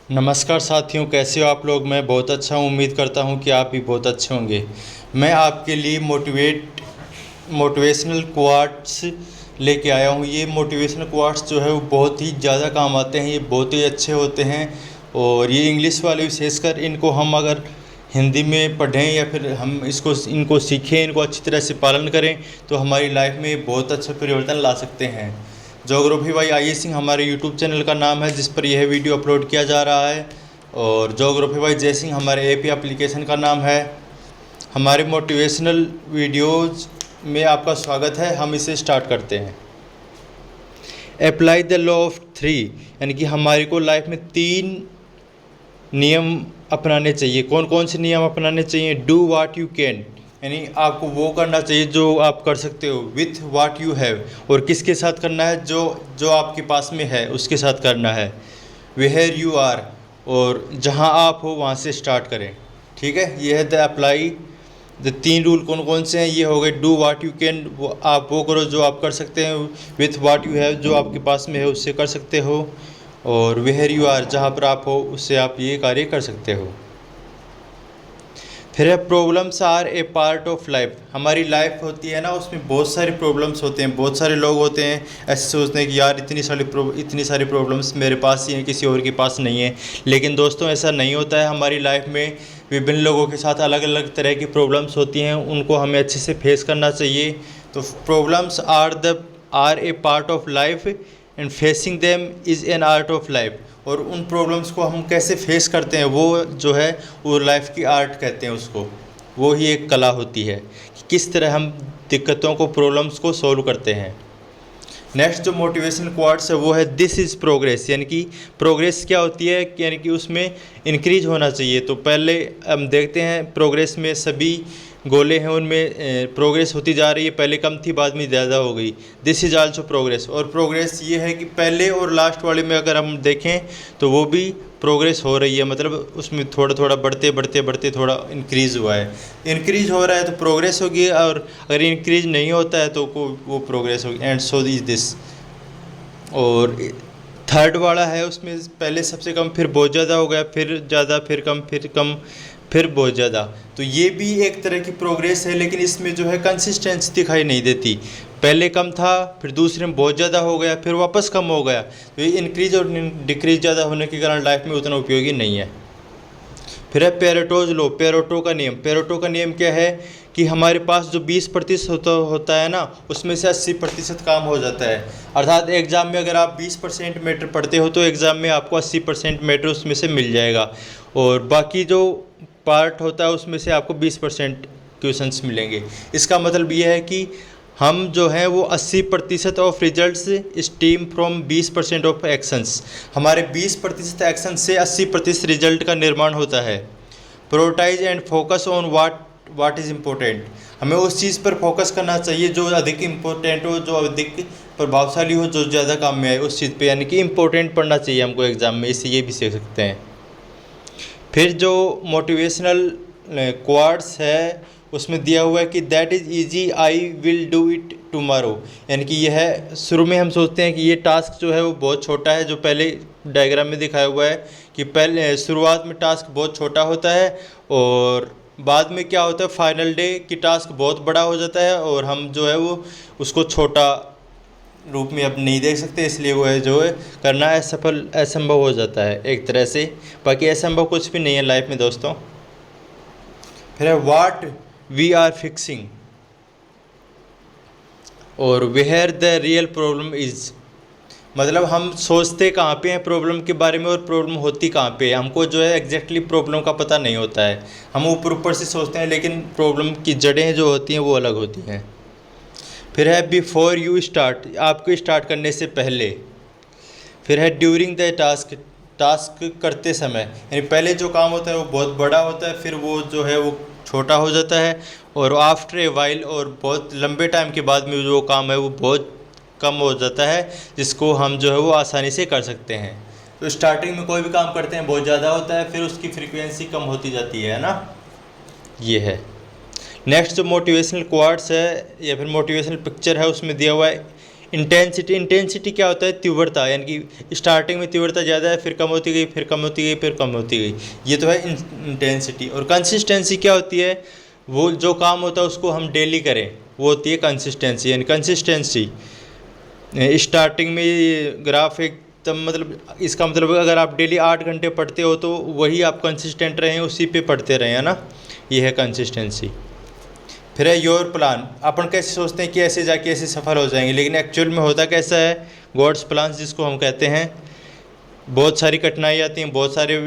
नमस्कार साथियों, कैसे हो आप लोग। मैं बहुत अच्छा हूँ। उम्मीद करता हूँ कि आप भी बहुत अच्छे होंगे। मैं आपके लिए मोटिवेशनल क्वाट्स लेके आया हूँ। ये मोटिवेशनल क्वाट्स जो है वो बहुत ही ज़्यादा काम आते हैं। ये बहुत ही अच्छे होते हैं और ये इंग्लिश वाले विशेषकर इनको हम अगर हिंदी में पढ़ें या फिर हम इनको सीखें, इनको अच्छी तरह से पालन करें तो हमारी लाइफ में बहुत अच्छा परिवर्तन ला सकते हैं। जोग्राफी बाई आई सिंह हमारे यूट्यूब चैनल का नाम है जिस पर यह वीडियो अपलोड किया जा रहा है, और जोग्राफी बाई जय सिंह हमारे एपी एप्लीकेशन का नाम है। हमारे मोटिवेशनल वीडियोज़ में आपका स्वागत है। हम इसे स्टार्ट करते हैं। Apply the law of three, यानी कि हमारे को लाइफ में 3 नियम अपनाने चाहिए। कौन कौन से नियम अपनाने चाहिए? डू वाट यू कैन, यानी आपको वो करना चाहिए जो आप कर सकते हो। विथ वाट यू हैव, और किसके साथ करना है? जो जो आपके पास में है उसके साथ करना है। वेयर यू आर, और जहाँ आप हो वहाँ से स्टार्ट करें। ठीक है, ये है द अप्लाई द 3 रूल। कौन कौन से हैं? ये हो गए डू वाट यू कैन, वो आप वो करो जो आप कर सकते हैं। विथ वाट यू हैव, जो आपके पास में है उससे कर सकते हो। और वेयर यू आर, जहाँ पर आप हो उससे आप ये कार्य कर सकते हो। फिर है problems are a part of life. हमारी लाइफ होती है ना, उसमें बहुत सारे प्रॉब्लम्स होते हैं। बहुत सारे लोग होते हैं ऐसे सोचते हैं कि यार इतनी सारी प्रॉब्लम्स मेरे पास ही हैं, किसी और के पास नहीं है। लेकिन दोस्तों ऐसा नहीं होता है। हमारी लाइफ में विभिन्न लोगों के साथ अलग अलग तरह की प्रॉब्लम्स होती हैं, उनको हमें अच्छे से फेस करना चाहिए। तो problems are a part of life and facing them is an art of life. और उन प्रॉब्लम्स को हम कैसे फेस करते हैं वो जो है वो लाइफ की आर्ट कहते हैं उसको। वो ही एक कला होती है कि किस तरह हम दिक्कतों को, प्रॉब्लम्स को सॉल्व करते हैं। नेक्स्ट जो मोटिवेशनल क्वार्ट्स है वो है दिस इज़ प्रोग्रेस, यानी कि प्रोग्रेस क्या होती है, यानी कि उसमें इंक्रीज होना चाहिए। तो पहले हम देखते हैं प्रोग्रेस में सभी गोले हैं उनमें प्रोग्रेस होती जा रही है। पहले कम थी, बाद में ज़्यादा हो गई। This is also progress. और प्रोग्रेस ये है कि पहले और लास्ट वाले में अगर हम देखें तो वो भी प्रोग्रेस हो रही है, मतलब उसमें थोड़ा थोड़ा बढ़ते बढ़ते बढ़ते थोड़ा इंक्रीज़ हुआ है। इंक्रीज हो रहा है तो प्रोग्रेस होगी, और अगर इंक्रीज नहीं होता है तो वो प्रोग्रेस होगी। And so is this. और थर्ड वाला है उसमें पहले सबसे कम, फिर बहुत ज़्यादा हो गया, फिर ज़्यादा, फिर कम, फिर कम, फिर बहुत ज़्यादा। तो ये भी एक तरह की प्रोग्रेस है, लेकिन इसमें जो है कंसिस्टेंसी दिखाई नहीं देती। पहले कम था, फिर दूसरे में बहुत ज़्यादा हो गया, फिर वापस कम हो गया। तो ये इंक्रीज और डिक्रीज ज़्यादा होने के कारण लाइफ में उतना उपयोगी नहीं है। फिर है पेरेटोज लो, पेरेटो का नियम। पेरेटो का नियम क्या है कि हमारे पास जो 20% होता है ना, उसमें से 80% काम हो जाता है। अर्थात एग्ज़ाम में अगर आप 20% मैटर पढ़ते हो तो एग्ज़ाम में आपको 80% मैटर उसमें से मिल जाएगा, और बाकी जो पार्ट होता है उसमें से आपको 20% क्वेश्चंस मिलेंगे। इसका मतलब ये है कि हम जो हैं वो 80% of results steam from 20% of actions. हमारे 20% एक्शन से 80% रिजल्ट का निर्माण होता है। Prioritize and focus on what is important. हमें उस चीज़ पर फोकस करना चाहिए जो अधिक इम्पोर्टेंट हो, जो अधिक प्रभावशाली हो, जो ज़्यादा काम में आए उस चीज़ पे, यानी कि इम्पोर्टेंट पढ़ना चाहिए हमको एग्ज़ाम में। इससे ये भी सीख सकते हैं। फिर जो मोटिवेशनल क्वार्ट्स है उसमें दिया हुआ है कि that is easy, I will do it tomorrow. यानी कि यह शुरू में हम सोचते हैं कि ये टास्क जो है वो बहुत छोटा है, जो पहले डायग्राम में दिखाया हुआ है कि पहले शुरुआत में टास्क बहुत छोटा होता है, और बाद में क्या होता है, फाइनल डे की टास्क बहुत बड़ा हो जाता है, और हम जो है वो उसको छोटा रूप में अब नहीं देख सकते। इसलिए वो है जो है करना असंभव हो जाता है एक तरह से। बाकी असंभव कुछ भी नहीं है लाइफ में दोस्तों। फिर है वाट वी आर फिक्सिंग, और where the real problem is. मतलब हम सोचते कहाँ पे हैं प्रॉब्लम के बारे में, और प्रॉब्लम होती कहाँ पे है। हमको जो है एग्जैक्टली प्रॉब्लम का पता नहीं होता है। हम ऊपर ऊपर से सोचते हैं, लेकिन प्रॉब्लम की जड़ें जो होती हैं वो अलग होती हैं। फिर है बिफोर यू स्टार्ट, आपको स्टार्ट करने से पहले। फिर है ड्यूरिंग द टास्क, टास्क करते समय, यानी पहले जो काम होता है वो बहुत बड़ा होता है, फिर वो जो है वो छोटा हो जाता है, और आफ्टर ए वाइल, और बहुत लंबे टाइम के बाद में जो काम है वो बहुत कम हो जाता है, जिसको हम जो है वो आसानी से कर सकते हैं। तो स्टार्टिंग में कोई भी काम करते हैं बहुत ज़्यादा होता है, फिर उसकी फ्रीक्वेंसी कम होती जाती है ना। ये है। नेक्स्ट जो मोटिवेशनल क्वार्ट्स है या फिर मोटिवेशनल पिक्चर है उसमें दिया हुआ है इंटेंसिटी क्या होता है? तीव्रता, यानी कि स्टार्टिंग में तीव्रता ज़्यादा है, फिर कम होती गई, फिर कम होती गई, फिर कम होती गई, ये तो है इंटेंसिटी। और कंसिस्टेंसी क्या होती है? वो जो काम होता है उसको हम डेली करें, वो होती है कंसिस्टेंसी। यानी कंसिस्टेंसी स्टार्टिंग में ग्राफ एकदम, मतलब इसका मतलब अगर आप डेली 8 घंटे पढ़ते हो तो वही आप कंसिस्टेंट रहें, उसी पे पढ़ते रहें, है ना, ये है कंसिस्टेंसी। फिर है योर प्लान। अपन कैसे सोचते हैं कि ऐसे जाके ऐसे सफल हो जाएंगे, लेकिन एक्चुअल में होता कैसा है? गॉड्स प्लान जिसको हम कहते हैं, बहुत सारी कठिनाई आती हैं, बहुत सारे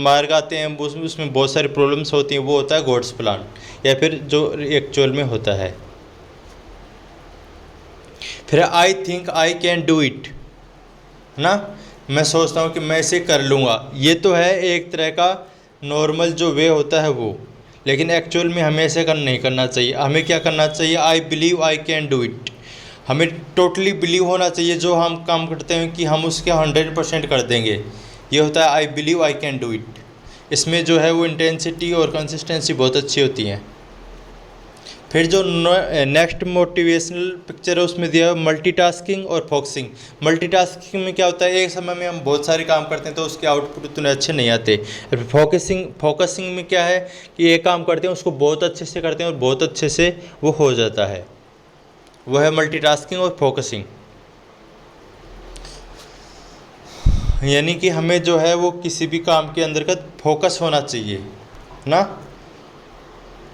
मार्ग आते हैं, उसमें बहुत सारी प्रॉब्लम्स होती हैं, वो होता है गॉड्स प्लान, या फिर जो एक्चुअल में होता है। फिर I think I can do it, है ना, मैं सोचता हूँ कि मैं इसे कर लूँगा। ये तो है एक तरह का नॉर्मल जो वे होता है वो, लेकिन एक्चुअल में हमें ऐसे नहीं करना चाहिए। हमें क्या करना चाहिए? I believe I can do it. हमें टोटली बिलीव होना चाहिए जो हम काम करते हैं कि हम उसके 100% कर देंगे। ये होता है I believe I can do it. इसमें जो है वो इंटेंसिटी और कंसिस्टेंसी बहुत अच्छी होती हैं। फिर जो नेक्स्ट मोटिवेशनल पिक्चर है उसमें दिया है मल्टीटास्किंग और फोकसिंग। मल्टीटास्किंग में क्या होता है? एक समय में हम बहुत सारे काम करते हैं तो उसके आउटपुट उतने अच्छे नहीं आते। फोकसिंग में क्या है कि एक काम करते हैं उसको बहुत अच्छे से करते हैं और बहुत अच्छे से वो हो जाता है। वह है मल्टीटास्किंग और फोकसिंग। यानी कि हमें जो है वो किसी भी काम के अंदर का फोकस होना चाहिए ना,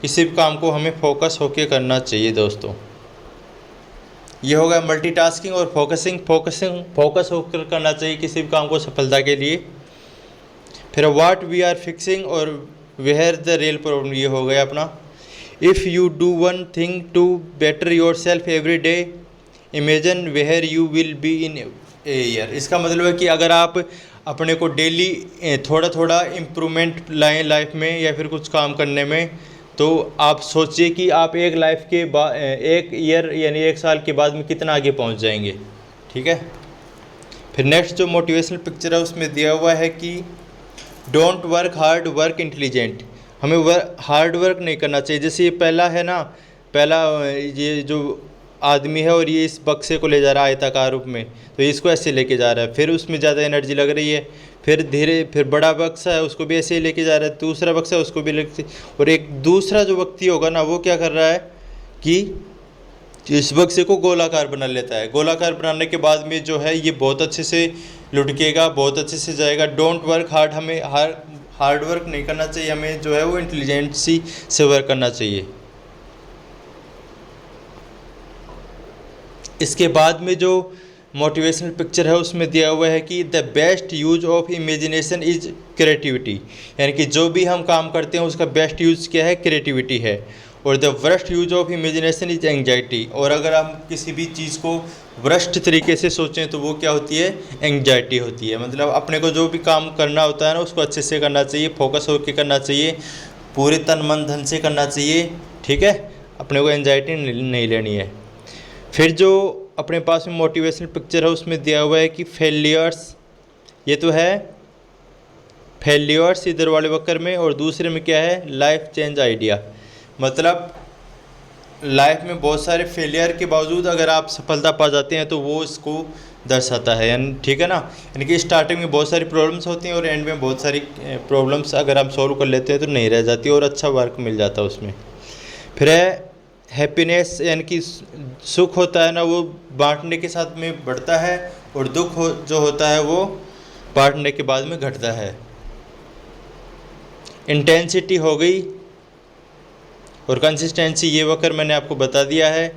किसी भी काम को हमें फोकस होके करना चाहिए दोस्तों। ये हो गया मल्टीटास्किंग और फोकसिंग। फोकस होकर करना चाहिए किसी भी काम को सफलता के लिए। फिर व्हाट वी आर फिक्सिंग और वेयर द रियल प्रॉब्लम, ये हो गया अपना। If you do one thing to better yourself every day, imagine where you will be in a year. इसका मतलब है कि अगर आप अपने को डेली थोड़ा थोड़ा इम्प्रूवमेंट लाएँ लाइफ में या फिर कुछ काम करने में, तो आप सोचिए कि आप एक लाइफ के बाद, एक ईयर यानी एक साल के बाद में कितना आगे पहुंच जाएंगे। ठीक है। फिर नेक्स्ट जो मोटिवेशनल पिक्चर है उसमें दिया हुआ है कि don't work hard, work intelligent. हमें हार्ड वर्क नहीं करना चाहिए। जैसे ये पहला है ना, पहला ये जो आदमी है और ये इस बक्से को ले जा रहा है आयताकार रूप में, तो इसको ऐसे लेके जा रहा है, फिर उसमें ज़्यादा एनर्जी लग रही है। फिर बड़ा बक्सा है उसको भी ऐसे ही लेके जा रहा है, दूसरा बक्सा है उसको भी लेके, और एक दूसरा जो व्यक्ति होगा ना वो क्या कर रहा है कि इस बक्से को गोलाकार बना लेता है। गोलाकार बनाने के बाद में जो है ये बहुत अच्छे से लुढ़केगा, बहुत अच्छे से जाएगा। डोंट वर्क हार्ड, हमें हार्ड वर्क नहीं करना चाहिए, हमें जो है वो इंटेलिजेंसी से वर्क करना चाहिए। इसके बाद में जो मोटिवेशनल पिक्चर है उसमें दिया हुआ है कि the best use of imagination is creativity. यानी कि जो भी हम काम करते हैं उसका बेस्ट यूज क्या है? क्रिएटिविटी है। और the worst use of imagination is anxiety. और अगर हम किसी भी चीज़ को वर्स्ट तरीके से सोचें तो वो क्या होती है? एंग्जाइटी होती है। मतलब अपने को जो भी काम करना होता है ना उसको अच्छे से करना चाहिए, फोकस होकर करना चाहिए, पूरे तन मन धन से करना चाहिए। ठीक है, अपने को एंग्जाइटी नहीं लेनी है। फिर जो अपने पास में मोटिवेशनल पिक्चर है उसमें दिया हुआ है कि फेलियर्स, ये तो है फेलियर्स इधर वाले वक्र में, और दूसरे में क्या है? Life change idea. मतलब लाइफ में बहुत सारे फेलियर के बावजूद अगर आप सफलता पा जाते हैं तो वो इसको दर्शाता है। यानी ठीक है ना, यानी कि स्टार्टिंग में बहुत सारी प्रॉब्लम्स होती हैं और एंड में बहुत सारी प्रॉब्लम्स अगर हम सॉल्व कर लेते हैं तो नहीं रह जाती और अच्छा वर्क मिल जाता है उसमें। फिर है हैप्पीनेस, यानी कि सुख होता है ना वो बांटने के साथ में बढ़ता है, और दुख जो होता है वो बांटने के बाद में घटता है। इंटेंसिटी हो गई, और कंसिस्टेंसी ये वक्र मैंने आपको बता दिया है।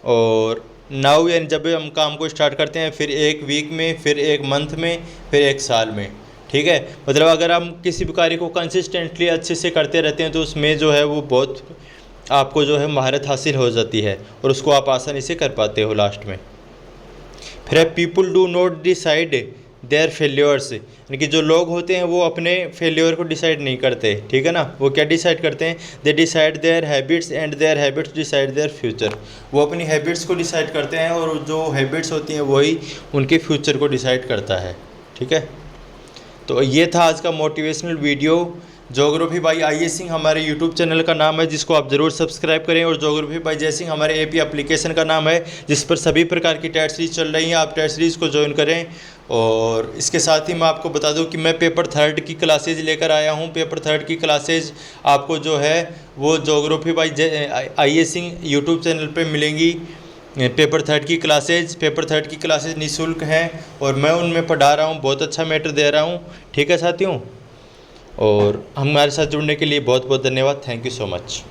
और नाउ यानी जब हम काम को स्टार्ट करते हैं, फिर एक वीक में, फिर एक मंथ में, फिर एक साल में। ठीक है, मतलब अगर हम किसी भी कार्य को कंसिस्टेंटली अच्छे से करते रहते हैं तो उसमें जो है वो बहुत आपको जो है महारत हासिल हो जाती है और उसको आप आसानी से कर पाते हो लास्ट में। फिर है people do not decide their failures. यानी कि जो लोग होते हैं वो अपने फेल्योर को डिसाइड नहीं करते। ठीक है ना, वो क्या डिसाइड करते हैं? They decide their habits and their habits decide their future. वो अपनी हैबिट्स को डिसाइड करते हैं और जो हैबिट्स होती हैं वही उनके फ्यूचर को डिसाइड करता है। ठीक है, तो ये था आज का motivational video. Geography by I Singh हमारे यूट्यूब चैनल का नाम है, जिसको आप ज़रूर सब्सक्राइब करें। और जोग्राफी बाई जय सिंह हमारे एपी एप्लीकेशन का नाम है, जिस पर सभी प्रकार की टेस्ट सीरीज चल रही हैं। आप टेस्ट सीरीज़ को ज्वाइन करें। और इसके साथ ही मैं आपको बता दूं कि मैं पेपर थर्ड की क्लासेज लेकर आया हूं। पेपर थर्ड की क्लासेज आपको जो है वो geography by I Singh YouTube channel पे मिलेंगी। पेपर थर्ड की क्लासेज निःशुल्क हैं और मैं उनमें पढ़ा रहा हूँ, बहुत अच्छा मैटर दे रहा हूँ। ठीक है साथियों, और हमारे साथ जुड़ने के लिए बहुत बहुत धन्यवाद। Thank you so much.